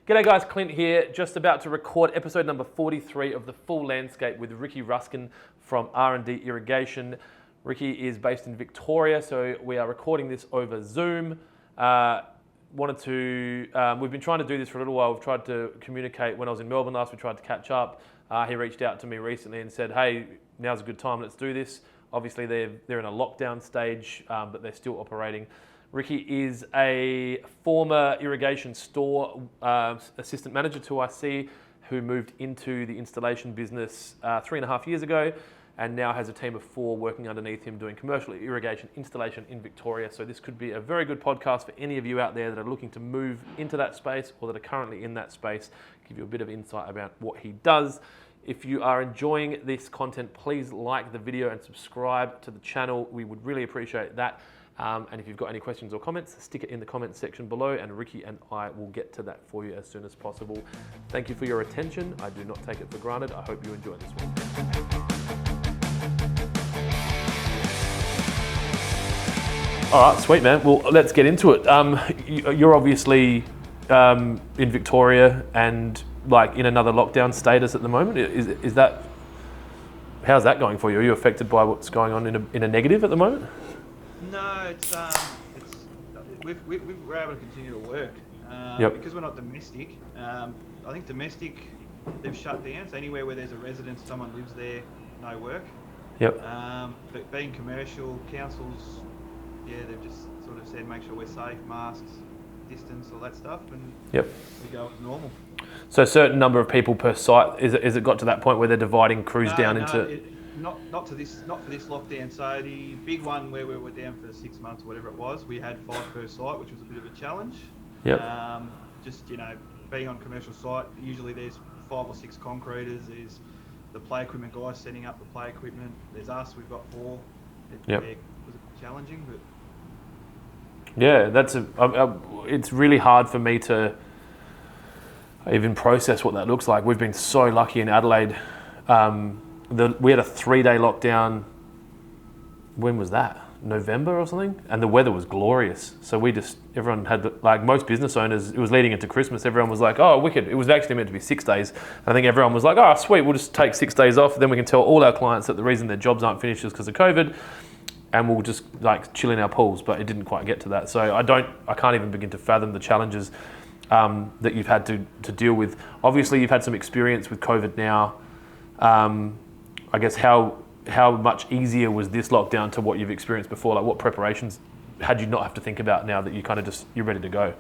G'day guys, Clint here, just about to record episode number 43 of The Full Landscape with Ricky Ruskin from R&D Irrigation. Ricky is based in Victoria, so we are recording this over Zoom. We've been trying to do this for a little while. We've tried to communicate when I was in Melbourne last, we tried to catch up. He reached out to me recently and said, hey, now's a good time, let's do this. Obviously they're in a lockdown stage, but they're still operating. Ricky is a former irrigation store assistant manager to IC who moved into the installation business 3.5 years ago and now has a team of 4 working underneath him doing commercial irrigation installation in Victoria. So this could be a very good podcast for any of you out there that are looking to move into that space or that are currently in that space, give you a bit of insight about what he does. If you are enjoying this content, please like the video and subscribe to the channel. We would really appreciate that. And if you've got any questions or comments, stick it in the comments section below and Ricky and I will get to that for you as soon as possible. Thank you for your attention. I do not take it for granted. I hope you enjoy this one. All right, sweet man. Well, let's get into it. You're obviously in Victoria and like in another lockdown status at the moment. Is that, how's that going for you? Are you affected by what's going on in a negative at the moment? No, we're able to continue to work because we're not domestic. I think domestic, they've shut down. So anywhere where there's a residence, someone lives there, no work. Yep. But being commercial, councils, they've just sort of said make sure we're safe, masks, distance, all that stuff, and we go as normal. So a certain number of people per site. Is it got to that point where they're dividing crews down into? Not for this lockdown. So the big one where we were down for 6 months, whatever it was, we had 5 per site, which was a bit of a challenge. Yep. Just being on a commercial site, usually there's 5 or 6 concreters. There's the play equipment guys setting up the play equipment. There's us. We've got 4. It was a bit challenging, but yeah, it's really hard for me to even process what that looks like. We've been so lucky in Adelaide. We had a 3-day lockdown. When was that? November or something? And the weather was glorious. So everyone had, like most business owners, it was leading into Christmas. Everyone was like, oh, wicked. It was actually meant to be 6 days. I think everyone was like, oh, sweet, we'll just take 6 days off. Then we can tell all our clients that the reason their jobs aren't finished is because of COVID. And we'll just like chill in our pools. But it didn't quite get to that. So I can't even begin to fathom the challenges that you've had to deal with. Obviously, you've had some experience with COVID now. I guess how much easier was this lockdown to what you've experienced before? Like what preparations had you not have to think about now that you kind of you're ready to go?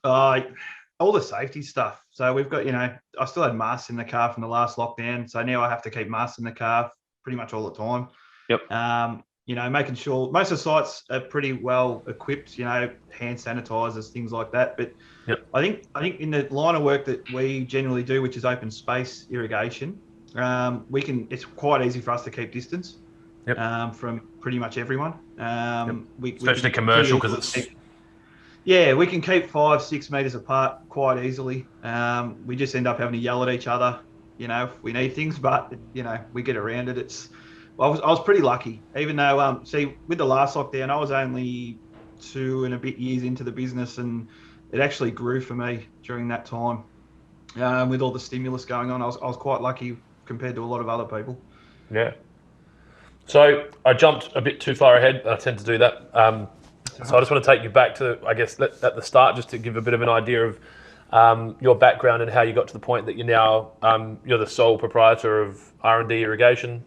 All the safety stuff. So we've got, I still had masks in the car from the last lockdown. So now I have to keep masks in the car pretty much all the time. Yep. Making sure most of the sites are pretty well equipped, hand sanitizers, things like that. But yep. I think in the line of work that we generally do, which is open space irrigation, it's quite easy for us to keep distance from pretty much everyone. Especially commercial because it's... Yeah, we can keep 5-6 meters apart quite easily. We just end up having to yell at each other, if we need things, but, we get around it. I was pretty lucky, even though, with the last lockdown, I was only 2 and a bit years into the business and it actually grew for me during that time. With all the stimulus going on, I was quite lucky compared to a lot of other people. Yeah. So I jumped a bit too far ahead. I tend to do that. So I just want to take you back to, I guess, at the start, just to give a bit of an idea of your background and how you got to the point that you're now, you're the sole proprietor of R&D Irrigation.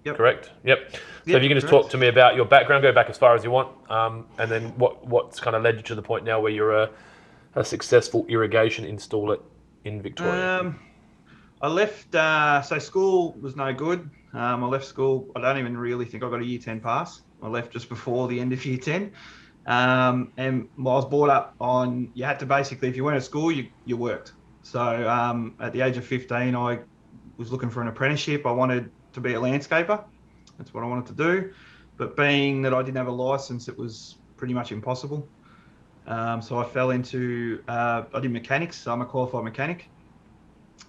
Yep. Correct? Yep. So if you can just talk to me about your background, go back as far as you want, and then what's kind of led you to the point now where you're a successful irrigation installer in Victoria. I left, so school was no good. I left school, I don't even really think I got a year 10 pass. I left just before the end of year 10. And I was brought up on, you had to basically, if you went to school, you worked. So at the age of 15, I was looking for an apprenticeship. I wanted to be a landscaper. That's what I wanted to do. But being that I didn't have a license, it was pretty much impossible. So I fell into, I did mechanics, so I'm a qualified mechanic.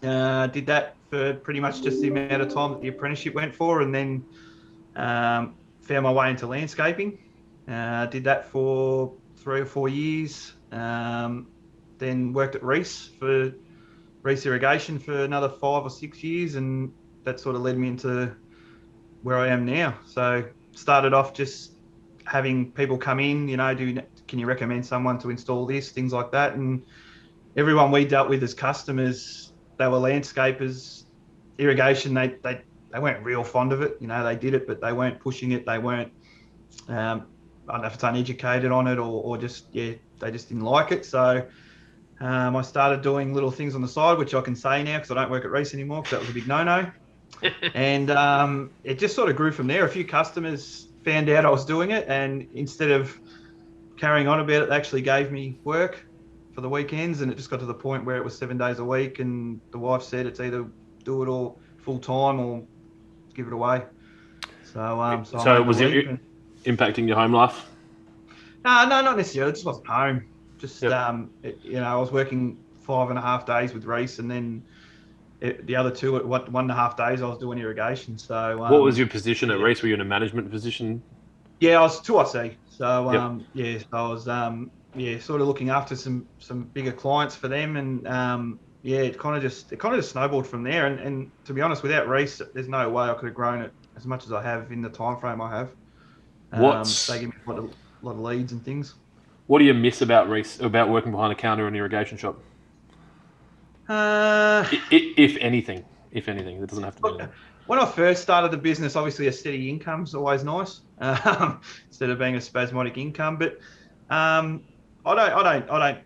Did that for pretty much just the amount of time that the apprenticeship went for, and then found my way into landscaping. Did that for 3 or 4 years. then worked at Reece Irrigation for another 5 or 6 years, and that sort of led me into where I am now. So started off just having people come in, can you recommend someone to install this, things like that. And everyone we dealt with as customers, they were landscapers. Irrigation, they weren't real fond of it. They did it, but they weren't pushing it. They weren't, I don't know if it's uneducated on it or just, they just didn't like it. So I started doing little things on the side, which I can say now because I don't work at Reece anymore because that was a big no-no. And it just sort of grew from there. A few customers found out I was doing it, and instead of carrying on about it, they actually gave me work for the weekends, and it just got to the point where it was 7 days a week, and the wife said it's either do it all full time or give it away. So, so was it impacting your home life? No, not necessarily. It just wasn't home. Just I was working 5.5 days with Reece, and then the other 1.5 days I was doing irrigation. So what was your position at Reece? Were you in a management position? Yeah, I was 2IC. So I was sort of looking after some bigger clients for them, and it kind of just snowballed from there. And to be honest, without Reece, there's no way I could have grown it as much as I have in the time frame I have. They give me a lot of leads and things. What do you miss about Reece, about working behind a counter and irrigation shop? If anything, it doesn't have to be anything. When I first started the business, obviously a steady income is always nice, instead of being a spasmodic income. But I don't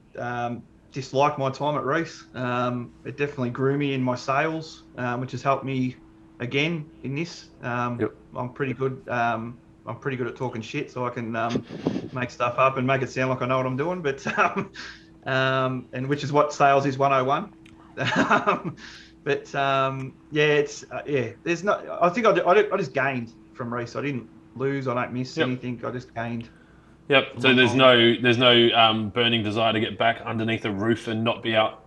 dislike my time at Reece. It definitely grew me in my sales, which has helped me again in this. I'm pretty good. I'm pretty good at talking shit, so I can make stuff up and make it sound like I know what I'm doing. But and which is what sales is 101. There's not. I think I just gained from Reece. I didn't lose. I don't miss anything. I just gained. Yep. So there's no burning desire to get back underneath a roof and not be out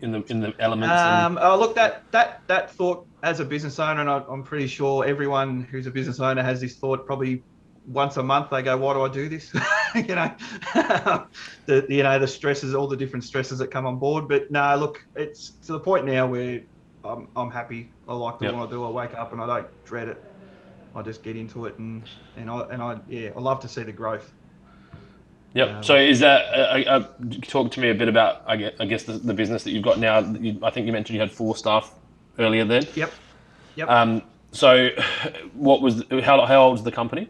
in the elements. Look, that thought as a business owner, and I'm pretty sure everyone who's a business owner has this thought. Probably once a month they go, "Why do I do this?" The stresses, all the different stresses that come on board. But no, look, it's to the point now where I'm happy. I like doing what I do. I wake up and I don't dread it. I just get into it, and I love to see the growth. Yep. So is that talk to me a bit about I guess the business that you've got now? I think you mentioned you had 4 staff earlier then. Yep. So how old is the company?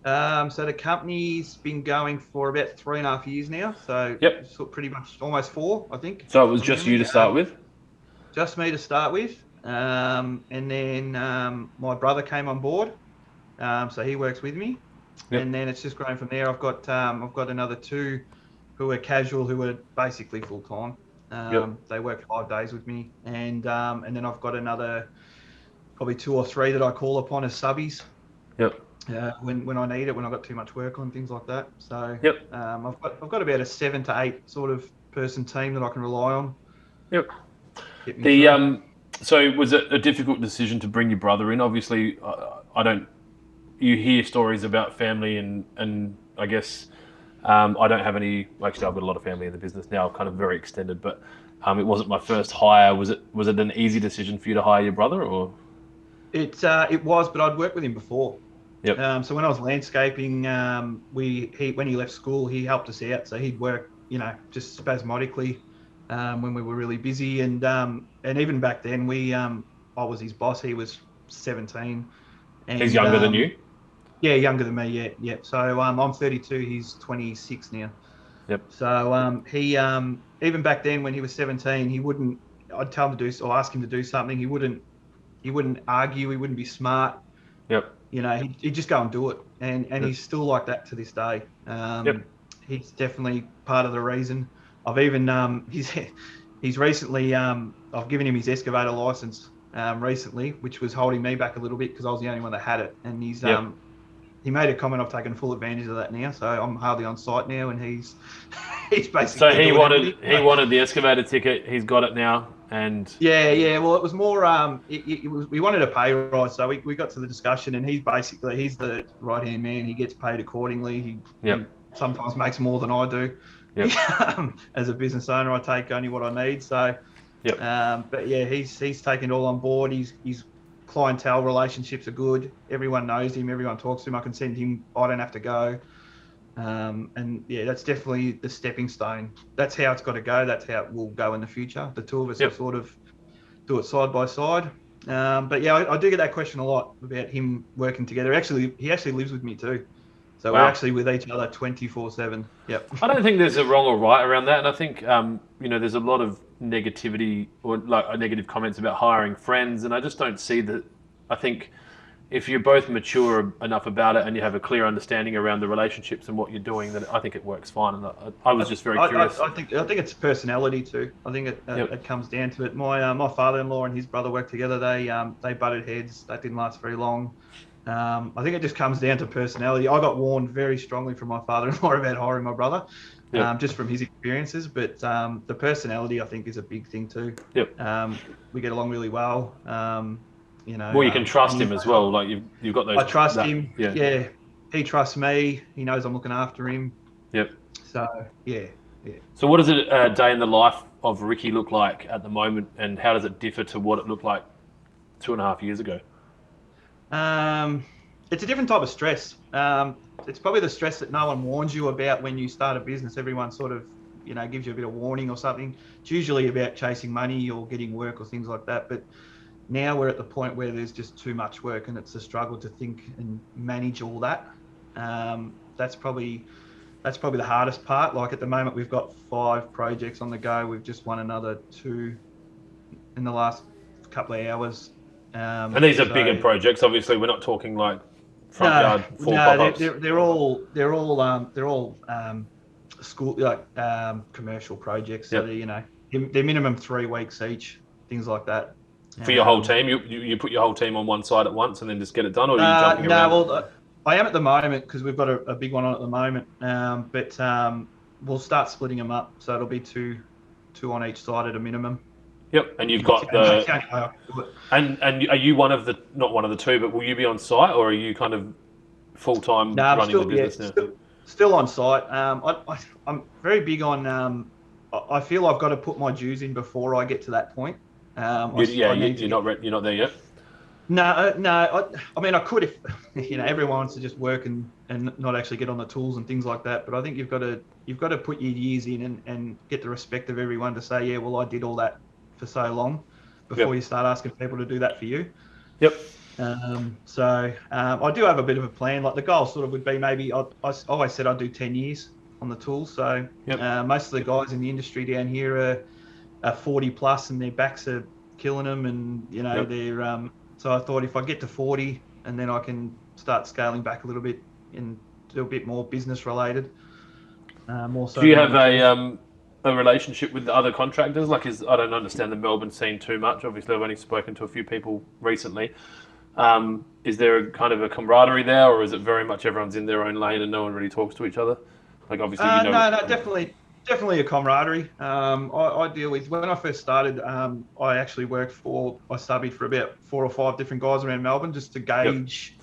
So the company's been going for about 3.5 years now. So pretty much almost 4, I think. So it was just you to start with? Just me to start with. And then my brother came on board. So he works with me. Yep. And then it's just grown from there. I've got another 2 who are casual, who are basically full time. They work 5 days with me, and then I've got another probably 2 or 3 that I call upon as subbies. Yep. When I need it, when I've got too much work on, things like that. So I've got about a 7 to 8 sort of person team that I can rely on. Yep. So was it a difficult decision to bring your brother in? Obviously, you hear stories about family and I guess I don't have any. Actually, I've got a lot of family in the business now, kind of very extended. But it wasn't my first hire. Was it an easy decision for you to hire your brother, or? It was, but I'd worked with him before. Yep. So when I was landscaping, when he left school, he helped us out. So he'd work, just spasmodically when we were really busy, and even back then I was his boss. He was 17. And, he's younger than you? Yeah, younger than me. Yeah. So I'm 32. He's 26 now. Yep. So he even back then when he was 17, I'd tell him to do or ask him to do something. He wouldn't argue. He wouldn't be smart. Yep. He'd just go and do it, and he's still like that to this day. He's definitely part of the reason. I've even he's recently I've given him his excavator license recently, which was holding me back a little bit because I was the only one that had it, and he's he made a comment. I've taken full advantage of that now, so I'm hardly on site now, and he's basically. So he wanted the excavator ticket. He's got it now, and yeah. Well, it was more we wanted a pay rise, so we got to the discussion, and he's the right hand man. He gets paid accordingly. He sometimes makes more than I do. As a business owner, I take only what I need. So, Yep. but yeah, he's taken it all on board. His clientele relationships are good. Everyone knows him. Everyone talks to him. I can send him. I don't have to go. And yeah, that's definitely the stepping stone. That's how it's got to go. That's how it will go in the future. The two of us will sort of do it side by side. But yeah, I do get that question a lot about him working together. Actually, he actually lives with me too. So we're actually with each other 24/7. Yep. I don't think there's a wrong or right around that, and I think there's a lot of negativity or like negative comments about hiring friends, and I just don't see that. I think if you're both mature enough about it and you have a clear understanding around the relationships and what you're doing, then I think it works fine. And I was just very curious. I think it's personality too. I think it comes down to it. My father-in-law and his brother worked together. They butted heads. That didn't last very long. I think it just comes down to personality. I got warned very strongly from my father-in-law about hiring my brother, just from his experiences. But the personality, I think, is a big thing too. We get along really well. Well, you can trust him as well. Like you've got those. I trust him. Yeah, he trusts me. He knows I'm looking after him. Yep. So yeah. So what does a day in the life of Ricky look like at the moment, and how does it differ to what it looked like 2.5 years ago? It's a different type of stress. It's probably the stress that no one warns you about when you start a business. Everyone sort of, gives you a bit of warning or something. It's usually about chasing money or getting work or things like that. But now we're at the point where there's just too much work and it's a struggle to think and manage all that. That's probably the hardest part. Like at the moment, we've got 5 projects on the go. We've just won another 2 in the last couple of hours. And these are bigger projects. Obviously, we're not talking like front yard 4 pop-ups. They're all school commercial projects. So they're minimum 3 weeks each, things like that. For your whole team, you put your whole team on one side at once and then just get it done, or are you jumping around? Well, I am at the moment because we've got a big one on at the moment. But we'll start splitting them up, so it'll be two on each side at a minimum. Yep, and you've got the and are you not one of the 2, but will you be on site or are you kind of full time running the business now? Still on site. I'm very big on. I feel I've got to put my dues in before I get to that point. You're not there yet. No. I mean, I could if everyone wants to just work and not actually get on the tools and things like that. But I think you've got to put your years in and get the respect of everyone to say, yeah, well, I did all that for so long before you start asking people to do that for you. Yep. So I do have a bit of a plan. Like the goal sort of would be maybe I always said I'd do 10 years on the tools. So most of the guys in the industry down here are 40 plus and their backs are killing them, and they're so I thought if I get to 40 and then I can start scaling back a little bit and do a bit more business related. More so. Do you have a relationship with the other contractors? Like, I don't understand the Melbourne scene too much. Obviously, I've only spoken to a few people recently. Is there a kind of a camaraderie there, or is it very much everyone's in their own lane and no one really talks to each other? Like, obviously, No, definitely a camaraderie. I deal with, when I first started, I actually I subbed for about 4 or 5 different guys around Melbourne just to gauge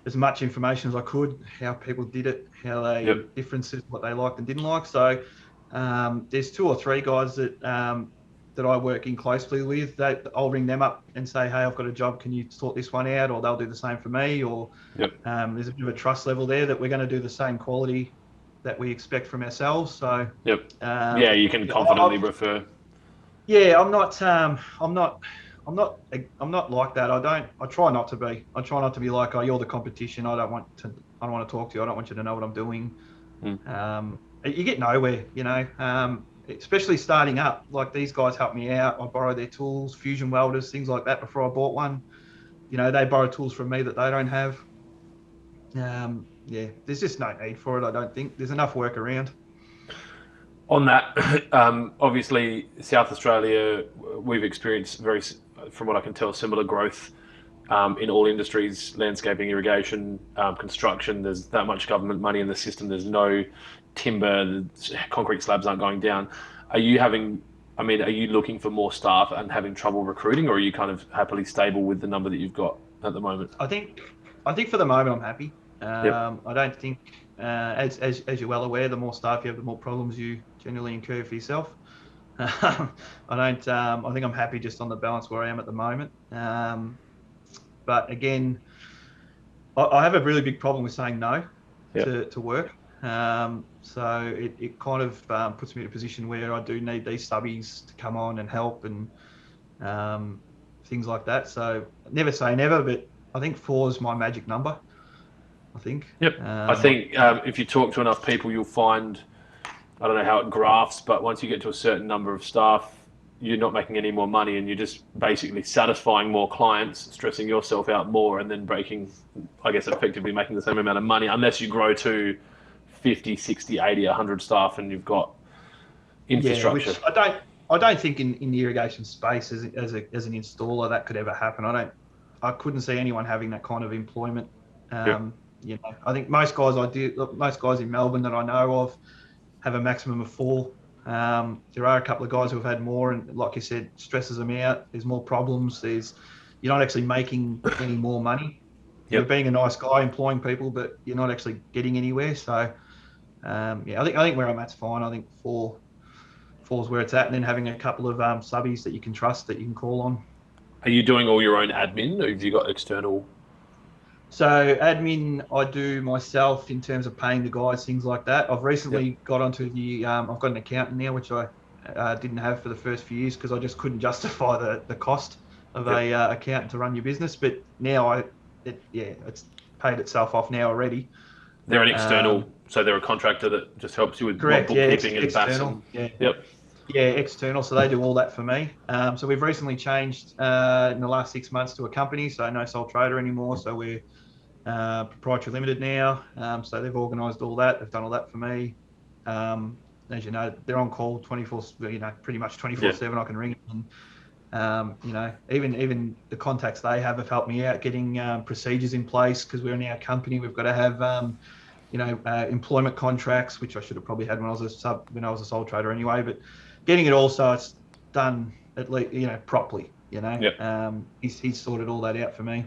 as much information as I could, how people did it, how they differences, what they liked and didn't like. So there's 2 or 3 guys that I work in closely with. I'll ring them up and say, hey, I've got a job, can you sort this one out? Or they'll do the same for me. Or there's a bit of a trust level there that we're going to do the same quality that we expect from ourselves. So you can confidently refer. Yeah, I'm not like that. I try not to be. I try not to be like, oh, you're the competition. I don't want to talk to you. I don't want you to know what I'm doing. You get nowhere, especially starting up. Like these guys help me out. I borrow their tools, fusion welders, things like that before I bought one. They borrow tools from me that they don't have. There's just no need for it. I don't think there's enough work around. On that, obviously, South Australia, we've experienced from what I can tell, similar growth in all industries, landscaping, irrigation, construction. There's that much government money in the system. There's no timber, the concrete slabs aren't going down. Are you looking for more staff and having trouble recruiting, or are you kind of happily stable with the number that you've got at the moment? I think for the moment I'm happy. I don't think as you're well aware, the more staff you have, the more problems you generally incur for yourself. I think I'm happy just on the balance where I am at the moment. But again, I have a really big problem with saying no to work. So it kind of puts me in a position where I do need these subbies to come on and help and things like that. So never say never, but I think 4 is my magic number. I think. Yep. I think if you talk to enough people, you'll find, I don't know how it graphs, but once you get to a certain number of staff, you're not making any more money and you're just basically satisfying more clients, stressing yourself out more, and then breaking, I guess, effectively making the same amount of money, unless you grow to 50, 60, 80, 100 staff and you've got infrastructure. Yeah, which I don't think in the irrigation space as an installer that could ever happen. I couldn't see anyone having that kind of employment. You know, I think most guys in Melbourne that I know of have a maximum of 4. There are a couple of guys who have had more, and like you said, stresses them out. There's more problems. You're not actually making any more money. You're being a nice guy, employing people, but you're not actually getting anywhere. So, I think where I'm at's fine. I think 4 is where it's at, and then having a couple of subbies that you can trust that you can call on. Are you doing all your own admin, or have you got external? So admin, I do myself in terms of paying the guys, things like that. I've recently got onto I've got an accountant now, which I didn't have for the first few years because I just couldn't justify the cost of a accountant to run your business. But now it's paid itself off now already. They're an external, so they're a contractor that just helps you with bookkeeping and external. Yeah, external. So they do all that for me. So we've recently changed in the last 6 months to a company, so no sole trader anymore. So we're proprietary limited now. So they've organised all that. They've done all that for me. As you know, they're on call 24. Pretty much 24/7. I can ring them. And, even the contacts they have helped me out getting procedures in place because we're in our company. We've got to have employment contracts, which I should have probably had when I was a sole trader anyway. But getting it all so it's done at least, properly. He's sorted all that out for me.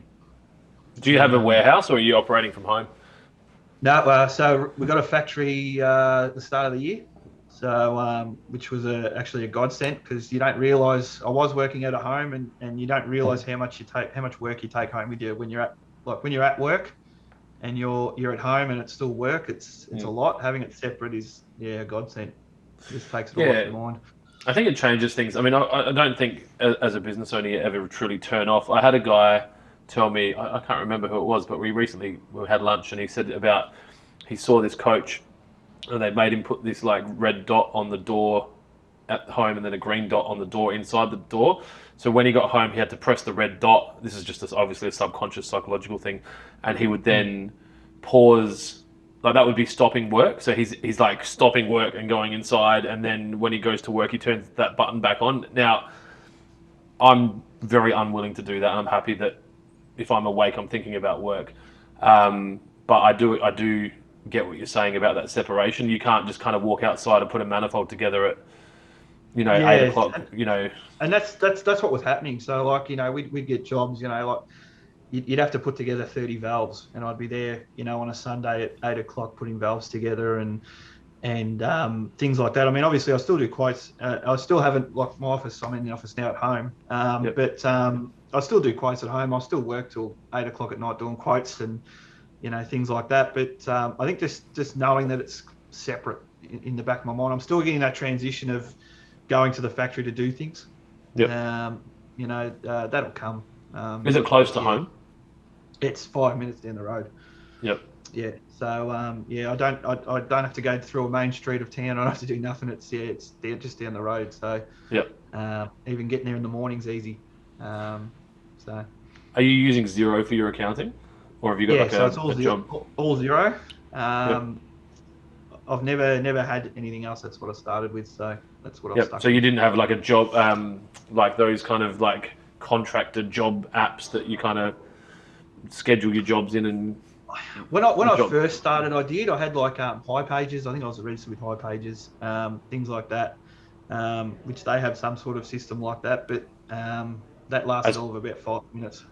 Do you have a warehouse, or are you operating from home? No, so we got a factory at the start of the year, so which was actually a godsend because you don't realise I was working at home, and you don't realise how much work you take home with you when you're at work, and you're at home and it's still work. It's a lot. Having it separate is a godsend. It just takes it all off your mind. I think it changes things. I mean, I don't think as a business owner you ever truly turn off. I had a guy tell me, I can't remember who it was, but we had lunch and he said about he saw this coach and they made him put this like red dot on the door at home and then a green dot on the door inside the door. So when he got home, he had to press the red dot. This is just obviously a subconscious psychological thing. And he would then pause, like that would be stopping work. So he's like stopping work and going inside. And then when he goes to work, he turns that button back on. Now, I'm very unwilling to do that. And I'm happy that if I'm awake, I'm thinking about work. But I do get what you're saying about that separation. You can't just kind of walk outside and put a manifold together at 8 o'clock, And that's what was happening. So we'd get jobs, you'd have to put together 30 valves, and I'd be there, on a Sunday at 8 o'clock putting valves together and things like that. I mean, obviously I still do quotes. I still haven't locked my office. I'm in the office now at home. But I still do quotes at home. I still work till 8 o'clock at night doing quotes and, things like that. But I think just knowing that it's separate in the back of my mind, I'm still getting that transition of going to the factory to do things. That'll come. Is it close to home? It's 5 minutes down the road. Yep. Yeah. So I don't have to go through a main street of town. I don't have to do nothing. It's just down the road. So even getting there in the morning's easy. So. Are you using Xero for your accounting, or have you got it's all Xero. I've never had anything else. That's what I started with. So that's what I've stuck. So you didn't have like a job, like those kind of like contractor job apps that you kind of schedule your jobs in and. When I first started, I did. I had like High Pages. I think I was registered with High Pages, things like that, which they have some sort of system like that. But that lasted all of about 5 minutes.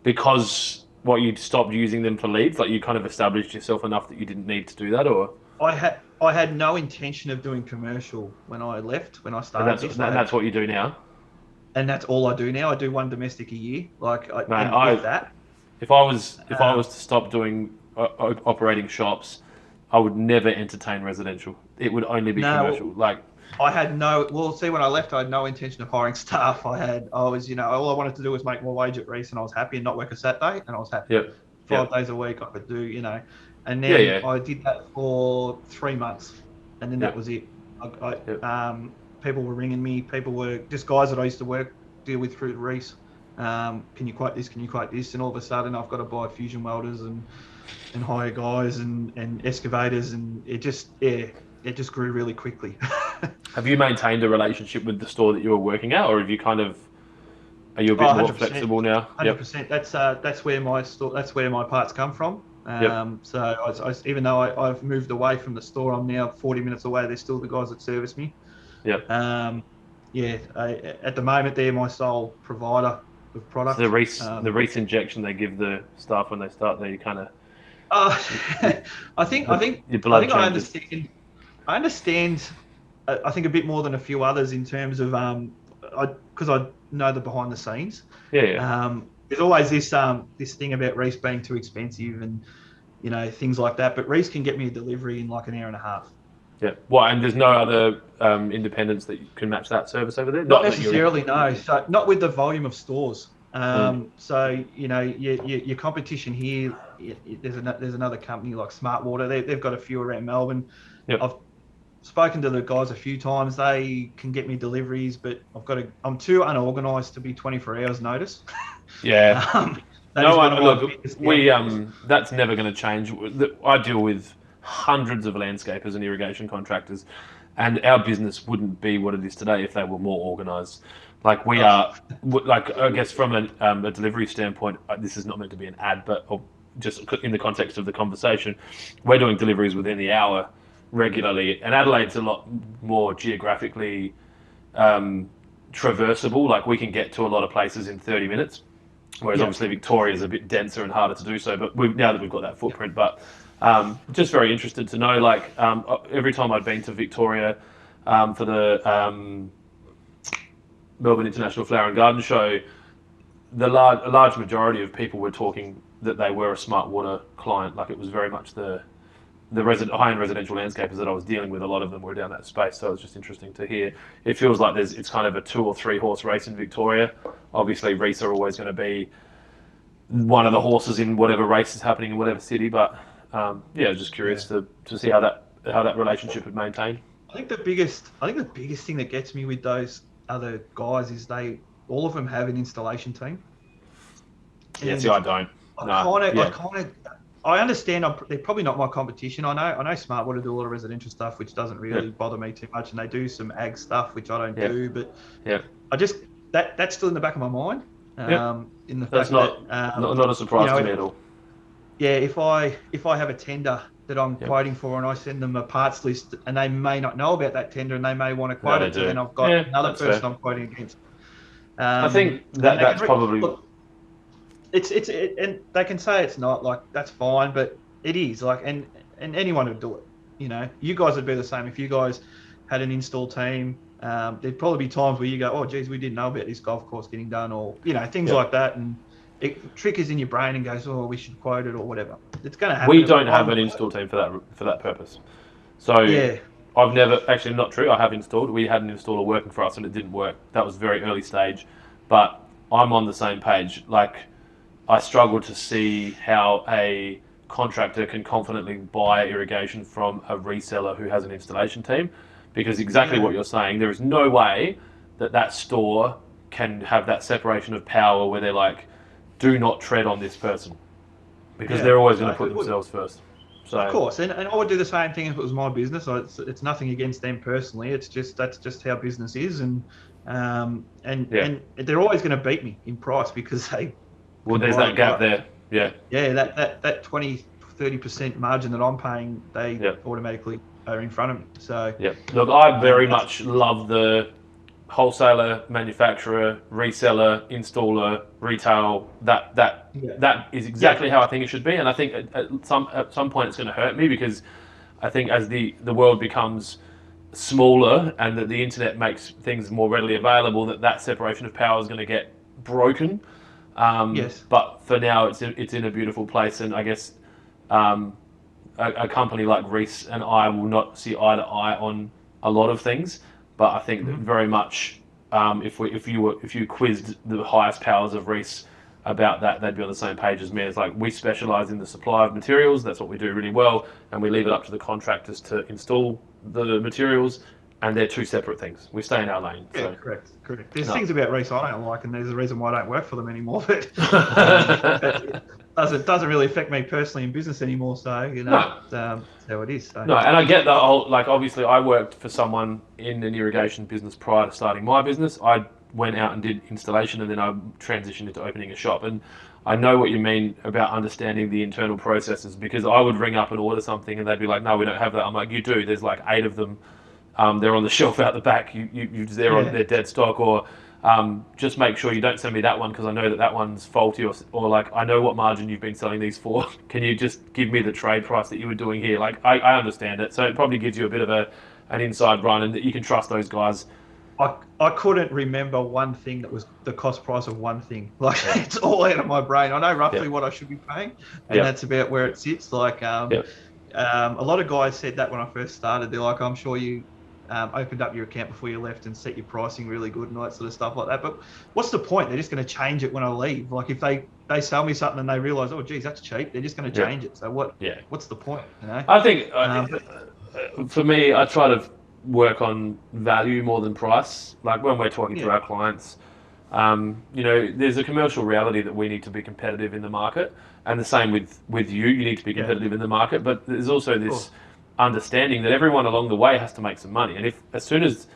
Because what, you'd stopped using them for leads? Like you kind of established yourself enough that you didn't need to do that, or? I had no intention of doing commercial when I left, when I And started this. that's what you do now? And that's all I do now. I do one domestic a year, Mate, if that. if I was to stop doing operating shops, I would never entertain residential. It would only be No, commercial. Like, I had no. Well, see, when I left, I had no intention of hiring staff. I was, all I wanted to do was make more wage at Reece, and I was happy and not work a Saturday, and I was happy. yep, 5 days a week I could do, and yeah, then yeah, I did that for 3 months, and then that yep, was it. yep. People were ringing me. People were just guys that I used to deal with through Reece. Can you quote this? Can you quote this? And all of a sudden, I've got to buy fusion welders and hire guys and excavators, and it just grew really quickly. Have you maintained a relationship with the store that you were working at, or have you are you a bit more flexible now? 100%. That's where my store. That's where my parts come from. Yep. So even though I've moved away from the store, I'm now 40 minutes away. They're still the guys that service me. Yep. At the moment, they're my sole provider of product. So the Reece injection they give the staff when they start there, you kind of. I think Your blood I changes. understand. I understand. I think a bit more than a few others in terms of because I know the behind the scenes. Yeah. There's always this thing about Reece being too expensive and things like that. But Reece can get me a delivery in like an hour and a half. Yeah. What? And there's no other independents that can match that service over there? Not necessarily, no. So not with the volume of stores. So your competition here. There's another company like Smart Water. They've got a few around Melbourne. Yep. I've spoken to the guys a few times. They can get me deliveries, but I'm too unorganised to be 24 hours notice. Yeah. That's never going to change. I deal with hundreds of landscapers and irrigation contractors, and our business wouldn't be what it is today if they were more organised. Like we are, like I guess from a delivery standpoint, this is not meant to be an ad, but just in the context of the conversation, we're doing deliveries within the hour regularly, and Adelaide's a lot more geographically traversable. Like we can get to a lot of places in 30 minutes, whereas obviously Victoria is a bit denser and harder to do so. But now that we've got that footprint, but just very interested to know. Like every time I'd been to Victoria for the Melbourne International Flower and Garden Show, a large majority of people were talking that they were a Smart Water client. Like it was very much the high-end residential landscapers that I was dealing with. A lot of them were down that space, so it was just interesting to hear. It feels like it's kind of a 2 or 3 horse race in Victoria. Obviously, Reece are always going to be one of the horses in whatever race is happening in whatever city. But just curious to see how that relationship had maintained. I think the biggest thing that gets me with those other guys is all of them have an installation team. Yeah, see, I don't. I understand they're probably not my competition. I know Smart Water do a lot of residential stuff, which doesn't really bother me too much, and they do some ag stuff, which I don't do. But I just that's still in the back of my mind. In the fact not a surprise to me at all. Yeah, if I have a tender that I'm quoting for and I send them a parts list and they may not know about that tender and they may want to quote it, then I've got another person I'm quoting against. I think that's probably. Look, and they can say it's not, like, that's fine, but it is, like, and anyone would do it. You guys would be the same if you guys had an install team. There'd probably be times where you go, oh geez, we didn't know about this golf course getting done, or things like that, and trick is in your brain and goes, oh, we should quote it or whatever. It's going to happen. We don't have an install team for that purpose. So I've never, actually not true, I have installed. We had an installer working for us and it didn't work. That was very early stage, but I'm on the same page. Like, I struggle to see how a contractor can confidently buy irrigation from a reseller who has an installation team, because exactly what you're saying, there is no way that store can have that separation of power where they're like, do not tread on this person, because they're always going to put themselves first. So of course, and I would do the same thing if it was my business. It's nothing against them personally. That's just how business is, and they're always going to beat me in price because they. Well, there's that gap there. Yeah. Yeah, that 20-30% margin that I'm paying, they automatically are in front of me. So look, I very much love the wholesaler, manufacturer, reseller, installer, retail. That is exactly how I think it should be. And I think at some point it's going to hurt me, because I think as the world becomes smaller and that the internet makes things more readily available, that separation of power is going to get broken. Yes. But for now, it's in a beautiful place, and I guess a company like Reece and I will not see eye to eye on a lot of things. But I think that very much, if you quizzed the highest powers of Reece about that, they'd be on the same page as me. It's like, we specialise in the supply of materials. That's what we do really well, and we leave it up to the contractors to install the materials. And they're two separate things. We stay in our lane. Yeah, So. correct. There's things about Reece I don't like, and there's a reason why I don't work for them anymore. But it doesn't really affect me personally in business anymore. So that's how it is. So. No, and I get the whole, like, obviously I worked for someone in an irrigation business prior to starting my business. I went out and did installation, and then I transitioned into opening a shop. And I know what you mean about understanding the internal processes, because I would ring up and order something and they'd be like, no, we don't have that. I'm like, you do. There's like 8 of them. They're on the shelf out the back. They're on their dead stock, or just make sure you don't send me that one, because I know that one's faulty, or like, I know what margin you've been selling these for. Can you just give me the trade price that you were doing here? Like, I understand it, so it probably gives you a bit of an inside run, and that you can trust those guys. I couldn't remember one thing that was the cost price of one thing. Like, it's all out of my brain. I know roughly what I should be paying, and that's about where it sits. Like, a lot of guys said that when I first started. They're like, I'm sure you opened up your account before you left and set your pricing really good and all that sort of stuff like that. But what's the point? They're just going to change it when I leave. Like, if they sell me something and they realise, oh, geez, that's cheap, they're just going to change it. So what's the point? You know? I think for me, I try to work on value more than price. Like, when we're talking to our clients, there's a commercial reality that we need to be competitive in the market, and the same with you need to be competitive in the market. But there's also this understanding that everyone along the way has to make some money, and if as soon as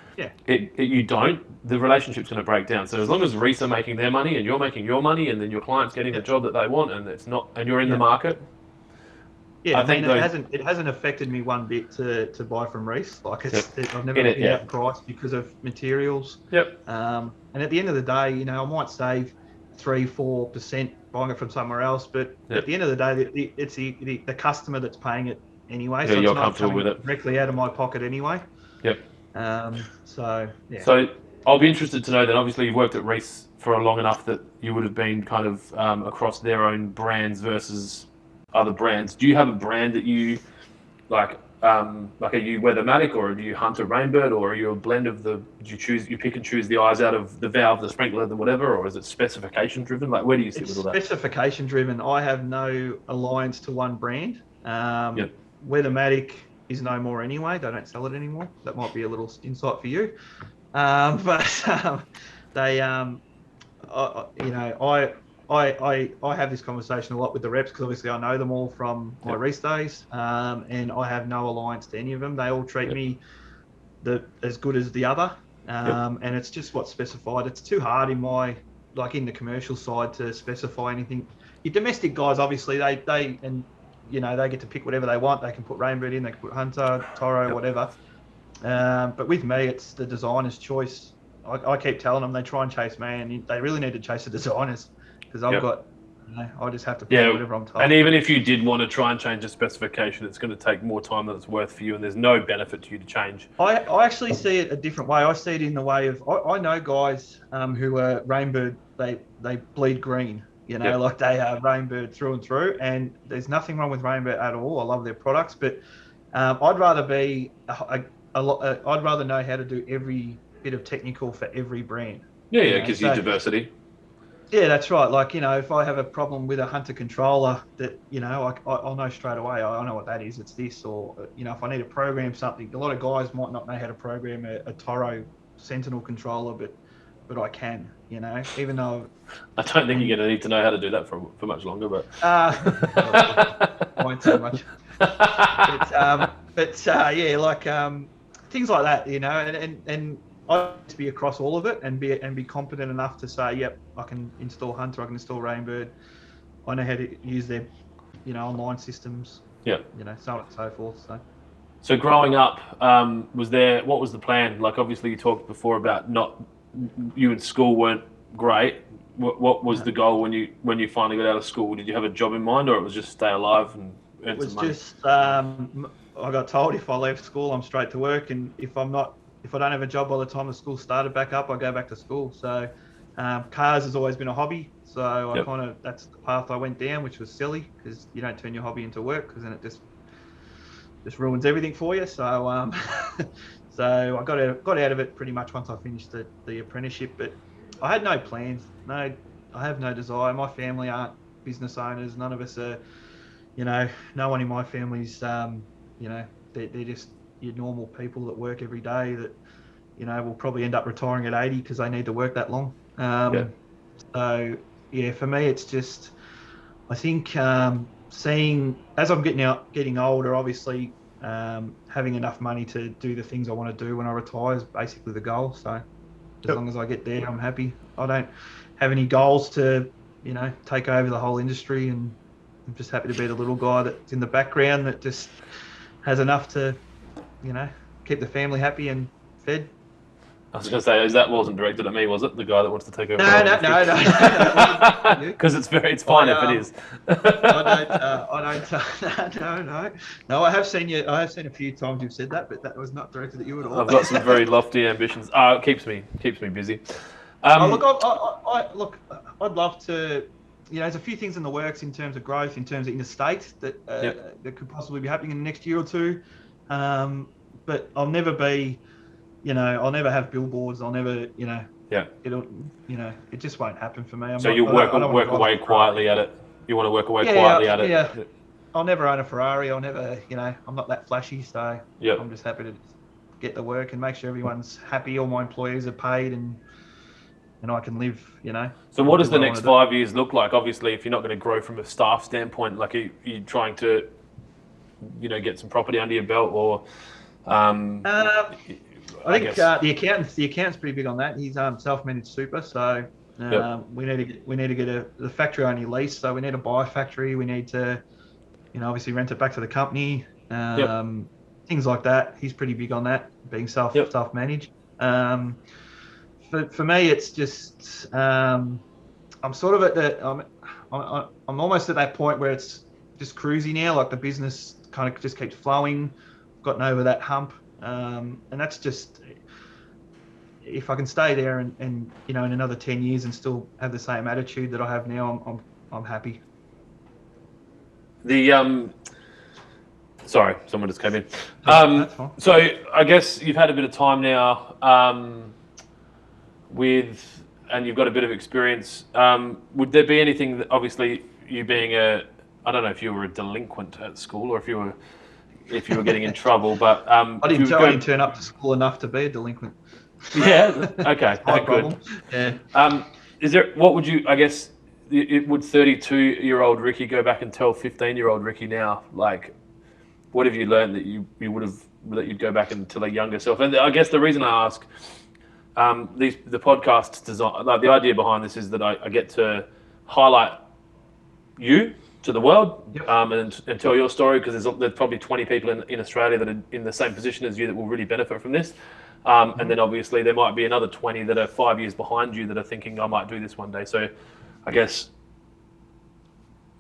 you don't, the relationship's going to break down. So as long as Reece are making their money and you're making your money, and then your client's getting the job that they want, and it's not, and you're in the market. Yeah, I mean, it hasn't affected me one bit to buy from Reece. Like, I've never been outpriced because of materials. And at the end of the day, I might save 3-4% buying it from somewhere else, but at the end of the day, it's the customer that's paying it anyway. So you're it's not comfortable with it directly out of my pocket anyway. So I'll be interested to know that. Obviously, you've worked at Reece for long enough that you would have been kind of across their own brands versus other brands. Do you have a brand that you like? Like, are you Weathermatic, or do you Hunter Rainbird, or are you a blend of the? Do you pick and choose the eyes out of the valve, the sprinkler, the whatever, or is it specification driven? Like, where do you sit with all that? Specification driven. I have no alliance to one brand. Weathermatic is no more anyway. They don't sell it anymore. That might be a little insight for you. But they, I have this conversation a lot with the reps, because obviously I know them all from my Reece days, and I have no alliance to any of them. They all treat me as good as the other, and it's just what's specified. It's too hard in the commercial side to specify anything. Your domestic guys, obviously, they get to pick whatever they want. They can put Rainbird in, they can put Hunter, Toro, whatever. But with me, it's the designer's choice. I keep telling them they try and chase me, and they really need to chase the designers, because I've got, I just have to pay whatever I'm told. And even if you did want to try and change the specification, it's going to take more time than it's worth for you, and there's no benefit to you to change. I actually see it a different way. I see it in the way of, I know guys who are Rainbird, they bleed green. Like, they are Rainbird through and through, and there's nothing wrong with Rainbird at all. I love their products, but I'd rather be I'd rather know how to do every bit of technical for every brand. It gives you diversity. Yeah, that's right. Like, if I have a problem with a Hunter controller, that I'll know straight away. I know what that is. It's this, or if I need to program something. A lot of guys might not know how to program a Toro Sentinel controller, but I can, even though I don't think you're going to need to know how to do that for much longer, but won't so much. But things like that, and I like to be across all of it and be competent enough to say, yep, I can install Hunter, I can install Rainbird, I know how to use their online systems, so on and so forth. So So growing up, what was the plan? Like obviously you talked before about you and school weren't great. What was the goal when you finally got out of school? Did you have a job in mind, or it was just stay alive and It earn some was money? just I got told if I left school, I'm straight to work, and if I don't have a job by the time the school started back up, I go back to school. So cars has always been a hobby, so Yep. that's the path I went down, which was silly because you don't turn your hobby into work because then it just ruins everything for you. So so I got out of it pretty much once I finished the apprenticeship, but I had no plans. No, I have no desire. My family aren't business owners. None of us are. No one in my family's. They're just your normal people that work every day that will probably end up retiring at 80 because they need to work that long. Yeah. So yeah, for me, it's just I think seeing as I'm getting older, obviously having enough money to do the things I want to do when I retire is basically the goal. So as long as I get there, I'm happy. I don't have any goals to take over the whole industry, and I'm just happy to be the little guy that's in the background that just has enough to keep the family happy and fed. I was going to say, that wasn't directed at me, was it? The guy that wants to take over? No. Because it's fine if it is. No. I have seen you. I have seen a few times you've said that, but that was not directed at you at all. I've got some very lofty ambitions. It keeps me busy. Look, I'd love to. There's a few things in the works in terms of growth, in terms of interstate that could possibly be happening in the next year or two. But I'll never be. I'll never have billboards. I'll never. It just won't happen for me. So you work away quietly at it. You want to work away quietly at it. Yeah. I'll never own a Ferrari. I'll never. I'm not that flashy. So I'm just happy to get the work and make sure everyone's happy. All my employees are paid and I can live, So what does the next 5 years look like? Obviously, if you're not going to grow from a staff standpoint, like are you trying to, get some property under your belt, or? I think the accountant's pretty big on that. He's self-managed super, so we need to get the factory only lease, so we need to buy a factory. We need to, obviously rent it back to the company. Things like that. He's pretty big on that, being self-managed. For me, it's just I'm sort of at I'm almost at that point where it's just cruisy now. Like the business kind of just keeps flowing. I've gotten over that hump, and that's just if I can stay there and in another 10 years and still have the same attitude that I have now, I'm happy. Sorry, someone just came in. That's fine. So I guess you've had a bit of time now. And you've got a bit of experience. Would there be anything that, obviously, you being I don't know if you were a delinquent at school or if you were getting in trouble, but I didn't turn up to school enough to be a delinquent. Yeah. Okay. Good. Yeah. What would you? I guess would 32-year-old Ricky go back and tell 15-year-old Ricky now? Like, what have you learned that you would have that you'd go back and tell a younger self? And I guess the reason I ask. The podcast design, like the idea behind this is that I get to highlight you to the world and tell your story, because there's probably 20 people in Australia that are in the same position as you that will really benefit from this. And then obviously there might be another 20 that are 5 years behind you that are thinking I might do this one day. So I guess,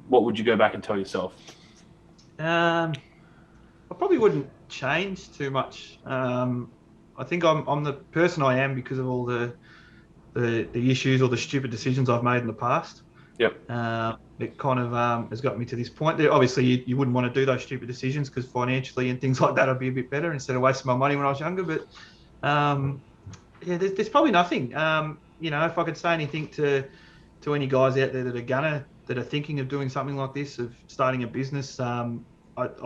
what would you go back and tell yourself? I probably wouldn't change too much. I think I'm the person I am because of all the issues or the stupid decisions I've made in the past. Yep. It kind of has got me to this point. Obviously, you wouldn't want to do those stupid decisions because financially and things like that, I'd be a bit better instead of wasting my money when I was younger. But there's probably nothing. If I could say anything to any guys out there that are thinking of doing something like this, of starting a business, I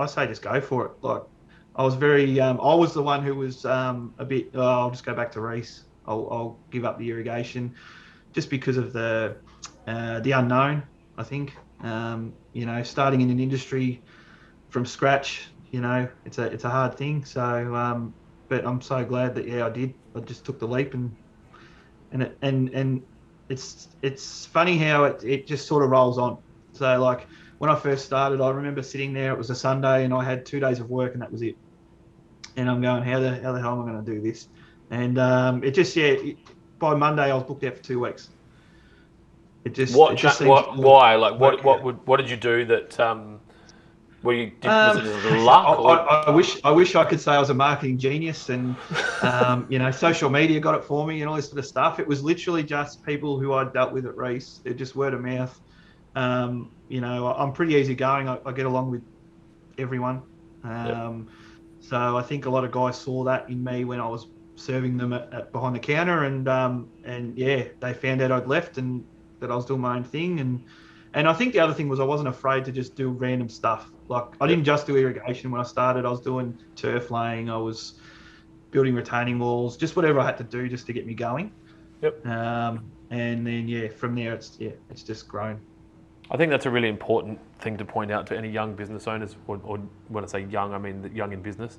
say just go for it. Like, I was I was the one who was a bit, I'll just go back to Reece. I'll give up the irrigation just because of the unknown, I think. Starting in an industry from scratch, it's a hard thing. So, but I'm so glad that, I did. I just took the leap and it's funny how it just sort of rolls on. So like when I first started, I remember sitting there, it was a Sunday and I had 2 days of work and that was it. And I'm going, how the hell am I going to do this? And by Monday I was booked out for 2 weeks. It just seems Why? Like, work out. what did you do that? Was it just luck? I wish I could say I was a marketing genius and social media got it for me and all this sort of stuff. It was literally just people who I'd dealt with at Reece. They're just word of mouth. I'm pretty easygoing. I get along with everyone. So I think a lot of guys saw that in me when I was serving them at behind the counter, and they found out I'd left and that I was doing my own thing. And I think the other thing was I wasn't afraid to just do random stuff. Like I didn't just do irrigation when I started. I was doing turf laying. I was building retaining walls, just whatever I had to do just to get me going. Yep. And then from there it's just grown. I think that's a really important thing to point out to any young business owners, or when I say young, I mean young in business,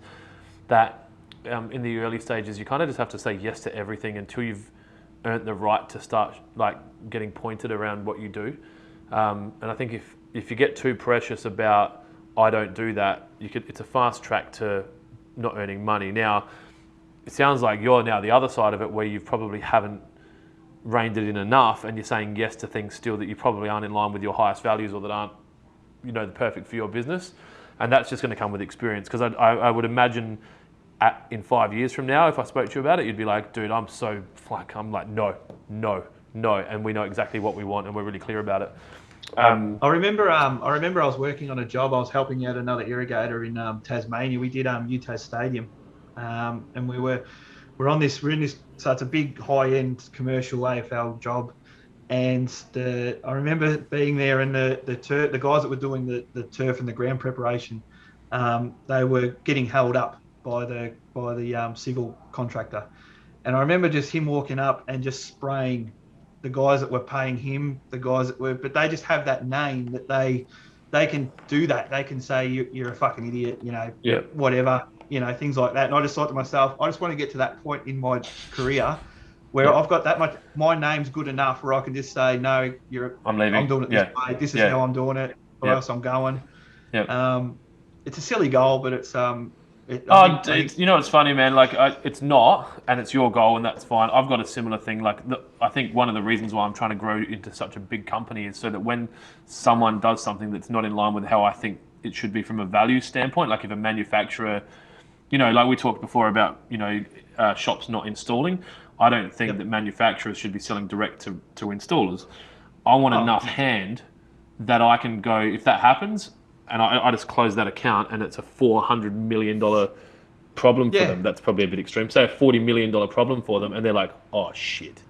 that in the early stages you kind of just have to say yes to everything until you've earned the right to start like getting pointed around what you do. And I think if you get too precious about I don't do that, it's a fast track to not earning money. Now, it sounds like you're now the other side of it, where you probably haven't reined it in enough, and you're saying yes to things still that you probably aren't in line with your highest values, or that aren't, the perfect for your business. And that's just going to come with experience. Because I would imagine in 5 years from now, if I spoke to you about it, you'd be like, dude, I'm like, no. And we know exactly what we want, and we're really clear about it. I remember I was working on a job. I was helping out another irrigator in Tasmania. We did UTAS Stadium, and we're in this. So it's a big high-end commercial AFL job, and I remember being there, and the guys that were doing the turf and the ground preparation, they were getting held up by the civil contractor, and I remember just him walking up and just spraying the guys that were paying him, but they just have that name that they can do that. They can say you're a fucking idiot, whatever, things like that. And I just thought to myself, I just want to get to that point in my career where I've got that much, my name's good enough where I can just say, no, I'm leaving. I'm doing it this way. This is how I'm doing it, or else I'm going. It's a silly goal, but it's it's funny, man. Like it's not, and it's your goal, and that's fine. I've got a similar thing. Like I think one of the reasons why I'm trying to grow into such a big company is so that when someone does something that's not in line with how I think it should be from a value standpoint, like if a manufacturer, like we talked before about, shops not installing. I don't think that manufacturers should be selling direct to installers. I want enough hand that I can go, if that happens, and I just close that account and it's a $400 million problem for them. That's probably a bit extreme. Say a $40 million problem for them, and they're like, oh shit.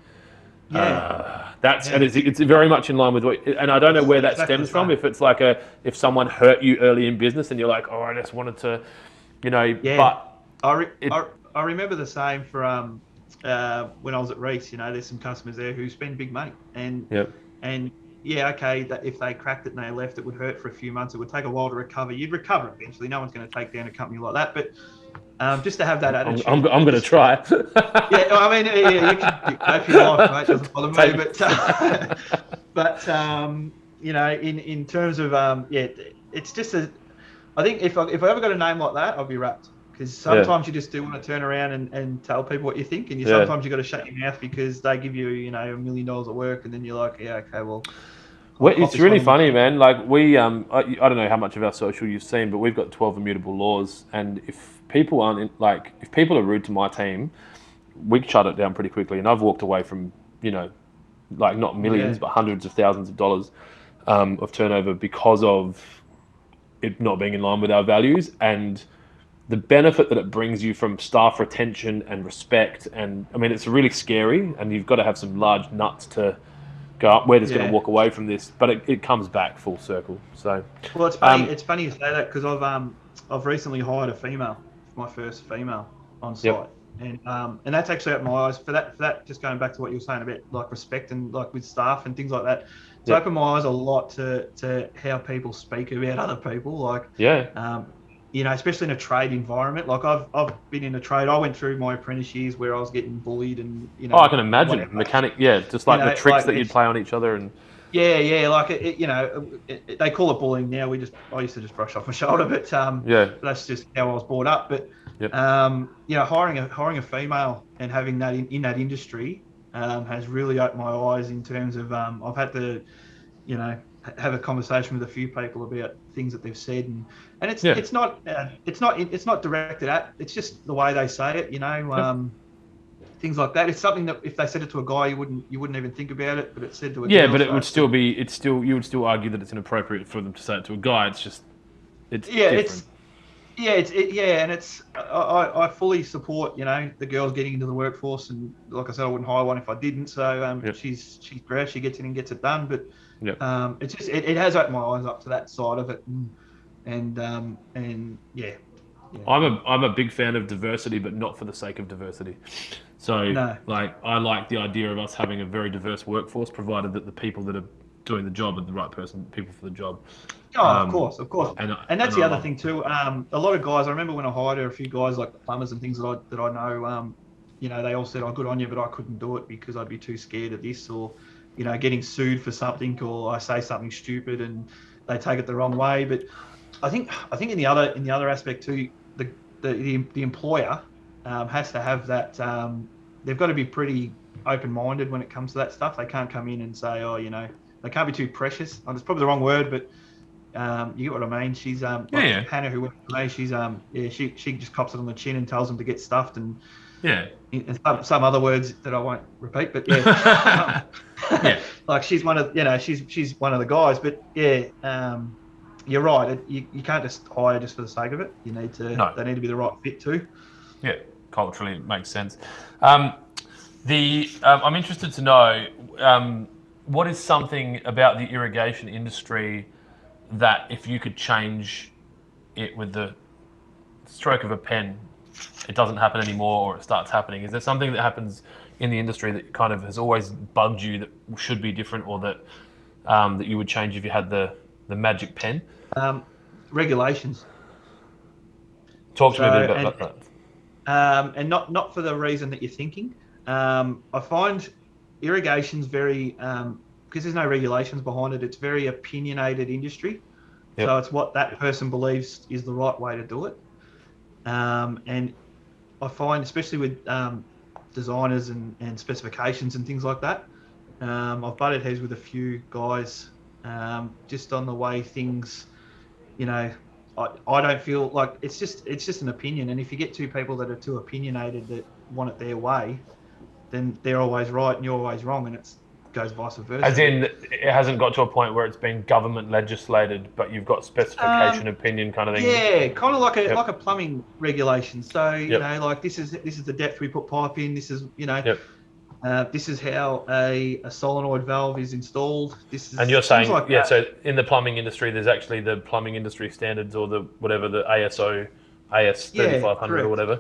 And it's very much in line with what, and I don't know where that stems from. If it's like if someone hurt you early in business and you're like, oh, I just wanted to, but I remember the same for when I was at Reece. There's some customers there who spend big money, and that if they cracked it and they left, it would hurt for a few months. It would take a while to recover. You'd recover eventually. No one's going to take down a company like that, but just to have that attitude. I'm going to try. You can go for your life, mate. Doesn't bother me. But in terms of it's just I think if I ever got a name like that, I'd be wrapped. Because sometimes you just do want to turn around and tell people what you think, and sometimes you got to shut your mouth because they give you $1 million at work, and then you're like, okay, well. It's really funny, man. Like we, I don't know how much of our social you've seen, but we've got 12 immutable laws, and if people if people are rude to my team, we shut it down pretty quickly. And I've walked away from, not millions, but hundreds of thousands of dollars of turnover because of it not being in line with our values, and the benefit that it brings you from staff retention and respect. And I mean, it's really scary, and you've got to have some large nuts to go up. We're just going to walk away from this, but it comes back full circle. So, well, it's funny. It's funny you say that because I've recently hired a female, my first female on site, and that's actually opened my eyes for that. Just going back to what you were saying about like respect and like with staff and things like that. It's opened my eyes a lot to how people speak about other people. Like, especially in a trade environment. Like I've been in a trade. I went through my apprentice years where I was getting bullied and I can imagine whatever. Mechanic, just like the tricks that you'd play on each other and Yeah, like they call it bullying now. I used to just brush off my shoulder, but Yeah. that's just how I was brought up. But Yep. hiring a female and having that in that industry has really opened my eyes in terms of I've had to, have a conversation with a few people about things that they've said, and it's not directed at. It's just the way they say it, things like that. It's something that if they said it to a guy, you wouldn't even think about it, but it's said to a girl. But it would still be. You would still argue that it's inappropriate for them to say it to a guy. It's just. It's different. And I fully support the girls getting into the workforce, and like I said, I wouldn't hire one if I didn't. So she's great. She gets in and gets it done, but it's just it has opened my eyes up to that side of it, and yeah. I'm a big fan of diversity, but not for the sake of diversity. So I like the idea of us having a very diverse workforce, provided that the people that are doing the job are the right people for the job. Of course. And that's the other thing too. A lot of guys, I remember when I hired a few guys like the plumbers and things that I know, they all said, "Oh, good on you," but I couldn't do it because I'd be too scared of this, or, getting sued for something, or I say something stupid and they take it the wrong way. But I think in the other aspect too, the employer has to have that. They've got to be pretty open-minded when it comes to that stuff. They can't come in and say, they can't be too precious. It's probably the wrong word, but you get what I mean. She's Hannah, who went for me. She's she just cops it on the chin and tells them to get stuffed, and some other words that I won't repeat. But like she's one of she's one of the guys. But you're right. You can't just hire just for the sake of it. You need to. They need to be the right fit too. Yeah, culturally it makes sense. I'm interested to know what is something about the irrigation industry that if you could change it with the stroke of a pen, it doesn't happen anymore, or it starts happening. Is there something that happens in the industry that kind of has always bugged you that should be different, or that that you would change if you had the magic pen? Regulations. Talk to me a bit about that. And not for the reason that you're thinking. I find irrigation's very, because there's no regulations behind it, it's very opinionated industry. Yep. So it's what that person believes is the right way to do it. And I find, especially with designers and specifications and things like that, I've butted heads with a few guys just on the way things, I don't feel like it's just an opinion. And if you get two people that are too opinionated that want it their way, then they're always right and you're always wrong, and it goes vice versa. As in, it hasn't got to a point where it's been government legislated, but you've got specification, opinion kind of thing. Yeah, kind of like a plumbing regulation. So like this is the depth we put pipe in. This is this is how a solenoid valve is installed. This is, and you're saying like that. So in the plumbing industry, there's actually the plumbing industry standards, or the whatever, the AS 3500 or whatever.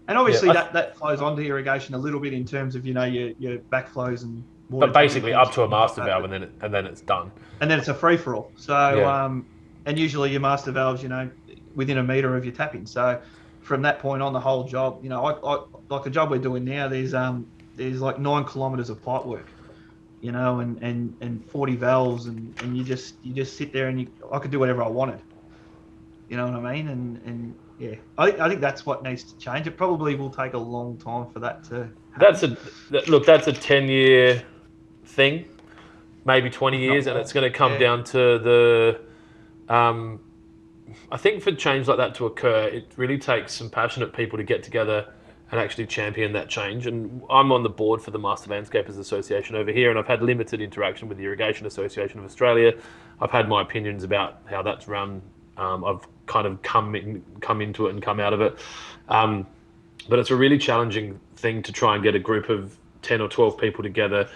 And obviously that flows onto irrigation a little bit in terms of your backflows and water. But basically up to a master valve, and then it's done. And then it's a free for all. So and usually your master valves, within a meter of your tapping. So from that point on, the whole job, I like the job we're doing now. There's like 9 kilometers of pipe work, and 40 valves, and you just sit there and I could do whatever I wanted. You know what I mean? And I think that's what needs to change. It probably will take a long time for that to happen. That's a 10-year thing, maybe 20 years, and it's going to come down to the. I think for change like that to occur, it really takes some passionate people to get together and actually champion that change. And I'm on the board for the Master Landscapers Association over here, and I've had limited interaction with the Irrigation Association of Australia. I've had my opinions about how that's run. I've kind of come into it and come out of it. But it's a really challenging thing to try and get a group of 10 or 12 people together,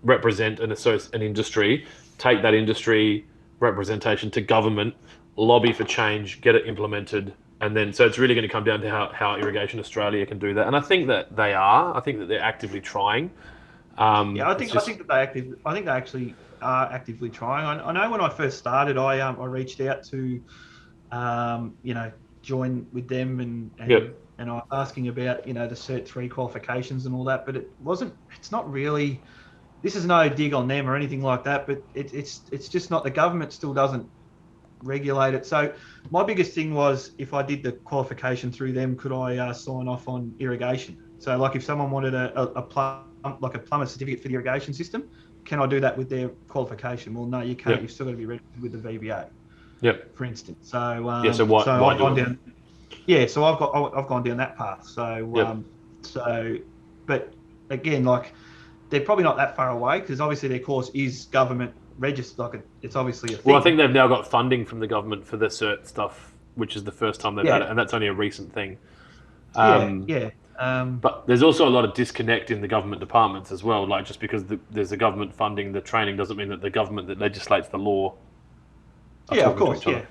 represent an industry, take that industry representation to government, lobby for change, get it implemented, and then so it's really going to come down to how Irrigation Australia can do that. And I think that they are. I think that they're actively trying. I think they actually are actively trying. I know when I first started, I reached out to join with them and I was asking about the Cert 3 qualifications and all that, but it's not really this is no dig on them or anything like that, but it's just not, the government still doesn't regulate it. So my biggest thing was, if I did the qualification through them, could I sign off on irrigation? So like if someone wanted a plumber certificate for the irrigation system, can I do that with their qualification? Well, no, you can't. Yep. You've still got to be registered with the VBA. Yep. For instance. So So why I've do gone it? down. Yeah, so I've gone down that path. So Yep. but again, like, they're probably not that far away, because obviously their course is government registered. Like, it's obviously a thing. Well, I think they've now got funding from the government for the cert stuff, which is the first time they've had it, and that's only a recent thing. But there's also a lot of disconnect in the government departments as well. Like, just because there's a government funding the training doesn't mean that the government that legislates the law. Of course, that's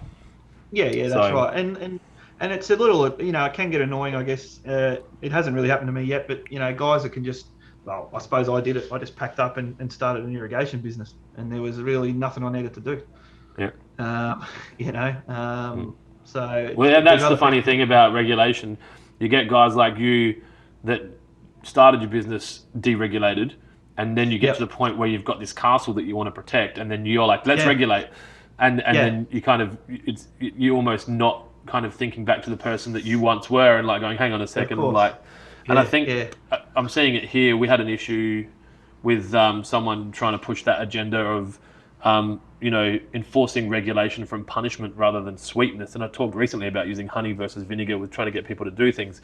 So, right. And it's a little, it can get annoying, I guess. It hasn't really happened to me yet, but guys that can just, well, I suppose I did it. I just packed up and started an irrigation business, and there was really nothing I needed to do. Yeah. So. Well, and that's the funny thing about regulation. You get guys like you that started your business deregulated, and then you get to the point where you've got this castle that you want to protect, and then you're like, let's regulate, and then you kind of, you almost not kind of thinking back to the person that you once were, and like going, hang on a second, like, and I think I'm seeing it here. We had an issue with someone trying to push that agenda of enforcing regulation from punishment rather than sweetness. And I talked recently about using honey versus vinegar with trying to get people to do things.